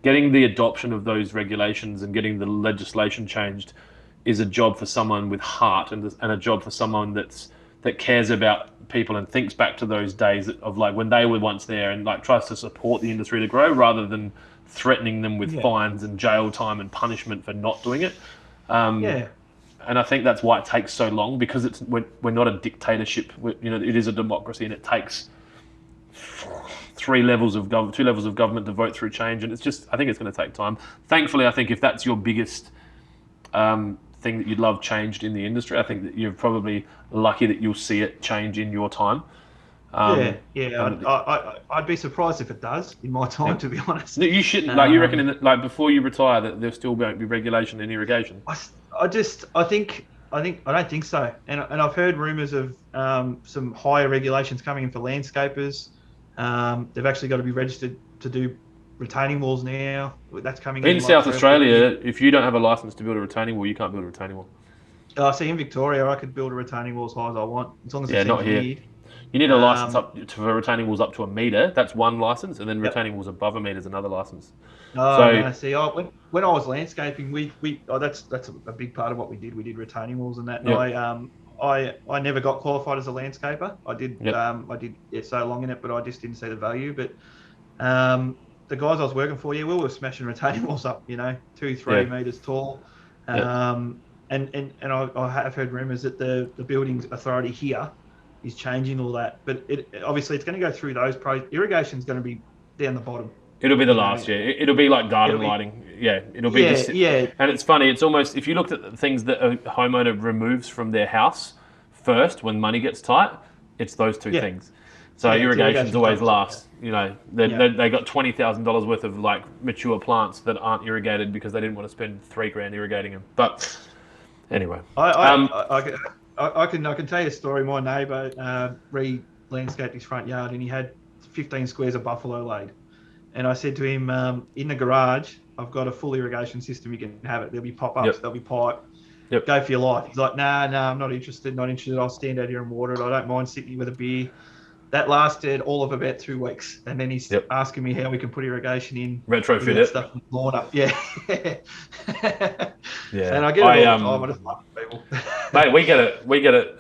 Getting the adoption of those regulations and getting the legislation changed is a job for someone with heart, and a job for someone that cares about people and thinks back to those days of like when they were once there, and like tries to support the industry to grow rather than threatening them with fines and jail time and punishment for not doing it. And I think that's why it takes so long, because we're not a dictatorship. It is a democracy, and it takes two levels of government to vote through change, and I think it's going to take time. Thankfully, I think if that's your biggest thing that you'd love changed in the industry, I think that you're probably lucky that you'll see it change in your time. I'd be surprised if it does in my time, to be honest. No, you shouldn't. Like, you reckon before you retire that there still won't be regulation in irrigation? I don't think so. And I've heard rumours of some higher regulations coming in for landscapers. They've actually got to be registered to do retaining walls now. That's coming in South Australia. If you don't have a license to build a retaining wall, you can't build a retaining wall. See, in Victoria, I could build a retaining wall as high as I want, as long as it's not here. You need a license for retaining walls up to 1 metre. That's one license, and then retaining walls above 1 metre is another license. See, when I was landscaping, that's a big part of what we did. We did retaining walls and that. And I never got qualified as a landscaper. I did so long in it, but I just didn't see the value. But the guys I was working for, we were smashing retaining walls up, 2-3 metres tall. And I have heard rumours that the building authority here is changing all that, but obviously it's going to go through those pros. Irrigation's going to be down the bottom. It'll be the last year. It'll be like garden lighting. It'll be And it's funny. It's almost, if you looked at the things that a homeowner removes from their house first when money gets tight, it's those two things. So irrigation's always last. They got $20,000 worth of like mature plants that aren't irrigated because they didn't want to spend $3,000 irrigating them. But anyway, I can tell you a story. My neighbour landscaped his front yard, and he had 15 squares of buffalo laid. And I said to him, in the garage, I've got a full irrigation system. You can have it. There'll be pop-ups. There'll be pipe. Go for your life. He's like, nah, I'm not interested. I'll stand out here and water it. I don't mind sitting with a beer. That lasted all of about 2 weeks. And then he's asking me how we can put irrigation in. Retrofit it. Stuff in the lawn up. Yeah. And I get it all the time. I just love people. Mate, we get it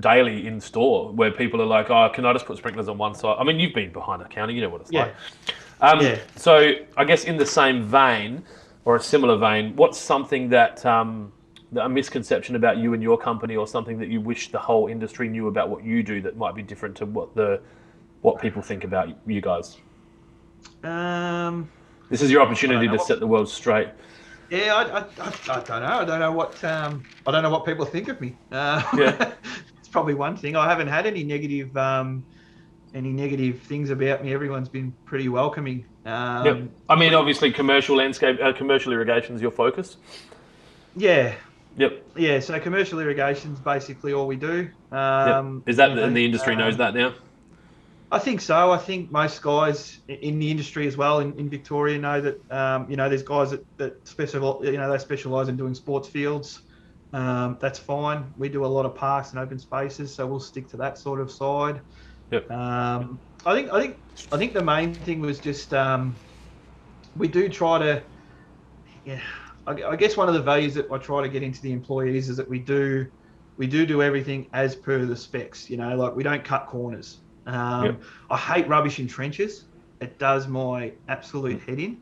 daily in store where people are like, oh, can I just put sprinklers on one side? I mean, you've been behind a counter, you know what it's like. So I guess in the same vein, or a similar vein, what's something that a misconception about you and your company, or something that you wish the whole industry knew about what you do that might be different to what people think about you guys? This is your opportunity to set the world straight. Yeah, I don't know. I don't know what people think of me. It's probably one thing. I haven't had any negative things about me. Everyone's been pretty welcoming. I mean, obviously, commercial irrigation is your focus. Yeah. Yep. Yeah, so commercial irrigation is basically all we do. Yep. Is that You know, and the industry knows that now? I think so. I think most guys in the industry as well in Victoria know that there's guys that they specialize in doing sports fields. That's fine. We do a lot of parks and open spaces, so we'll stick to that sort of side. Yep. I think the main thing was just we do try to, yeah. I guess one of the values that I try to get into the employees is that we do everything as per the specs. Like we don't cut corners. Yep. I hate rubbish in trenches. It does my absolute head in.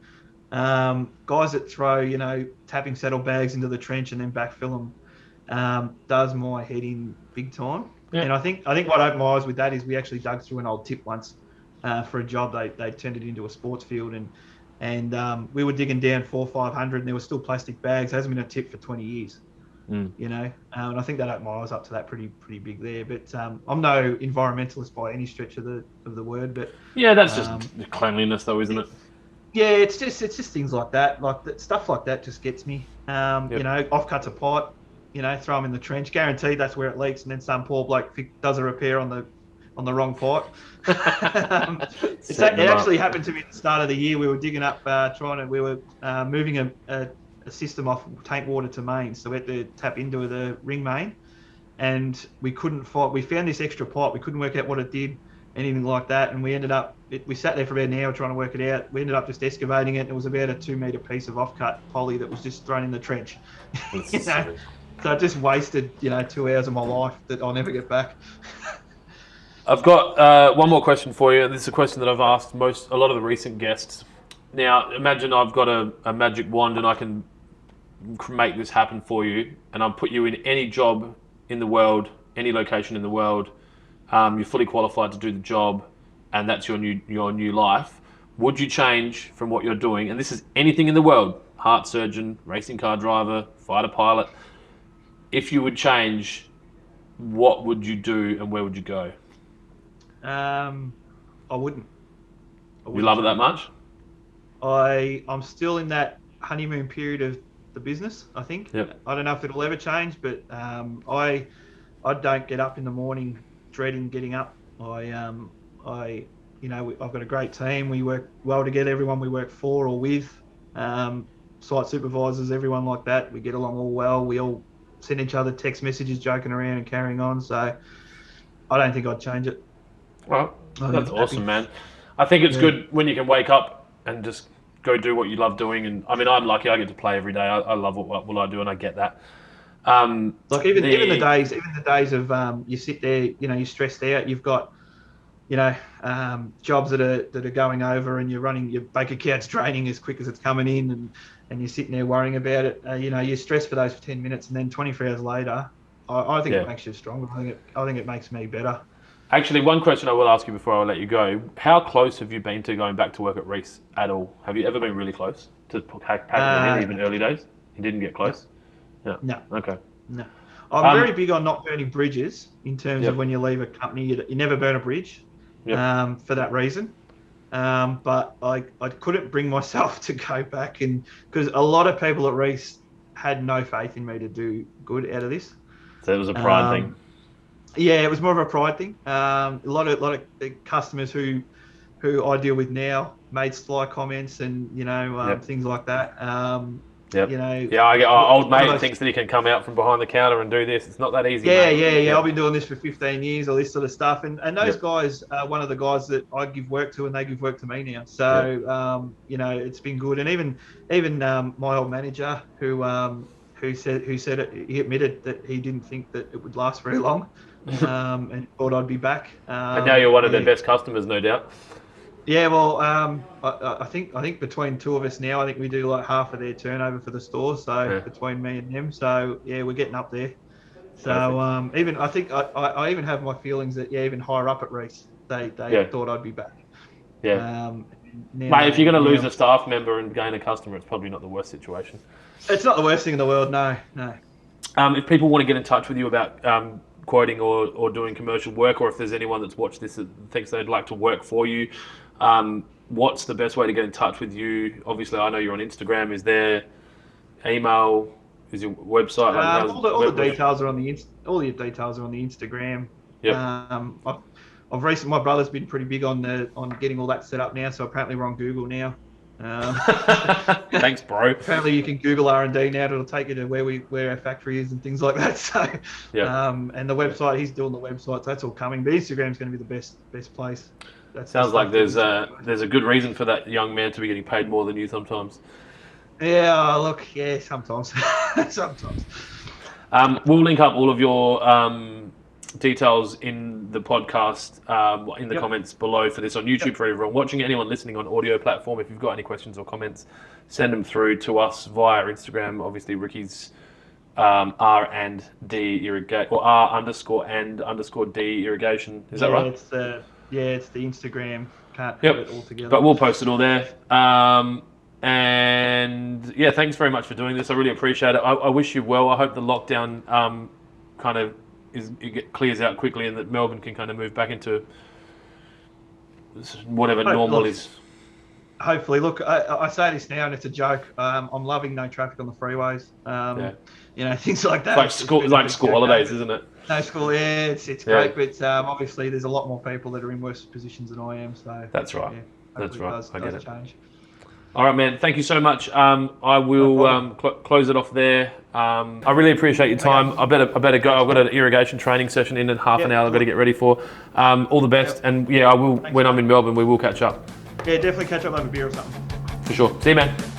Guys that throw, tapping saddlebags into the trench and then backfill them, does my head in big time. Yep. And I think what opened my eyes with that is we actually dug through an old tip once for a job. They turned it into a sports field, and we were digging down 400-500, and there were still plastic bags. There hasn't been a tip for 20 years. And I think that opened my eyes up to that pretty big there. But I'm no environmentalist by any stretch of the word. But yeah, that's just cleanliness, though, isn't it? Yeah, it's just things like that, stuff like that just gets me. Offcuts a pipe, throw them in the trench. Guaranteed that's where it leaks, and then some poor bloke does a repair on the wrong pipe. It actually happened to me at the start of the year. We were digging up, we were moving a system off tank water to main, so we had to tap into the ring main, and we couldn't find. We found this extra pipe. We couldn't work out what it did, anything like that, and we ended up. We sat there for about an hour trying to work it out. We ended up just excavating it. And it was about a 2-meter piece of offcut poly that was just thrown in the trench. So I just wasted 2 hours of my life that I'll never get back. I've got one more question for you. This is a question that I've asked a lot of the recent guests. Now, imagine I've got a magic wand and I can make this happen for you, and I'll put you in any job in the world, any location in the world. You're fully qualified to do the job, and that's your new life. Would you change from what you're doing? And this is anything in the world: heart surgeon, racing car driver, fighter pilot. If you would change, what would you do and where would you go? I wouldn't. You love it that much? I'm still in that honeymoon period of the business, I think. Yep. I don't know if it'll ever change, but I don't get up in the morning dreading getting up. I've got a great team. We work well together. Everyone we work for or with, site supervisors, everyone like that. We get along all well. We all send each other text messages, joking around and carrying on. So I don't think I'd change it. Well, that's awesome, man. I think it's good when you can wake up and just go do what you love doing. And I mean, I'm lucky; I get to play every day. I love what I do, and I get that. Even the days of you sit there, you're stressed out. You've got, jobs that are going over, and you're running your bank account's draining as quick as it's coming in, and you're sitting there worrying about it. You're stressed for those 10 minutes, and then 24 hours later, I think it makes you stronger. I think it makes me better. Actually, one question I will ask you before I let you go: how close have you been to going back to work at Reece at all? Have you ever been really close to packing it in, even early days? You didn't get close? No. Okay. No. I'm very big on not burning bridges in terms of when you leave a company. You never burn a bridge for that reason. But I couldn't bring myself to go back, because a lot of people at Reece had no faith in me to do good out of this. So it was a pride thing. Yeah, it was more of a pride thing. A lot of customers who I deal with now made sly comments and things like that. Old mate thinks that he can come out from behind the counter and do this. It's not that easy. Yeah. I've been doing this for 15 years, all this sort of stuff, and those guys are one of the guys that I give work to, and they give work to me now. So it's been good, and even my old manager who said it, he admitted that he didn't think that it would last very long. And thought I'd be back. And now you're one of their best customers, no doubt. Yeah, well, I think between two of us now, I think we do like half of their turnover for the store. So between me and them, so yeah, we're getting up there. So even I think I even have my feelings that even higher up at Reece, they thought I'd be back. Yeah. Mate, if you're going to lose a staff member and gain a customer, it's probably not the worst situation. It's not the worst thing in the world, no. If people want to get in touch with you about quoting or doing commercial work, or if there's anyone that's watched this that thinks they'd like to work for you, what's the best way to get in touch with you? Obviously, I know you're on Instagram. Is there email, Is your website? Like, all the details are on the all the details are on the Instagram. Yep. I've recently, my brother's been pretty big on getting all that set up now. So apparently we're on Google now. Thanks, bro. Apparently you can Google R&D now. It'll take you to where our factory is and things like that. So, and the website, he's doing the website. So that's all coming. But Instagram's going to be the best place. Sounds like there's a good reason for that young man to be getting paid more than you sometimes. Yeah, look, yeah, sometimes. Sometimes. We'll link up all of your details in the podcast, in the comments below for this on YouTube for everyone watching. Anyone listening on audio platform, if you've got any questions or comments, send them through to us via Instagram. Obviously, Ricky's R&D Irrigation, or R_and_D Irrigation. Is that right? It's the Instagram. Can't put it all together. But we'll post it all there. And yeah, thanks very much for doing this. I really appreciate it. I wish you well. I hope the lockdown kind of clears out quickly, and that Melbourne can kind of move back into whatever normal is. Hopefully, look, I say this now, and it's a joke. I'm loving no traffic on the freeways. You know, things like that. It's like school holidays, isn't it? No school, yeah, it's great, but obviously there's a lot more people that are in worse positions than I am. So that's right. Yeah, that's right. I get it. Change. All right, man. Thank you so much. I will close it off there. I really appreciate your time. Okay. I better go. I've got an irrigation training session in half an hour. I've got to get ready for. All the best, and yeah, I will. Thanks, when I'm in Melbourne, we will catch up. Yeah, definitely catch up over beer or something. For sure. See you, man.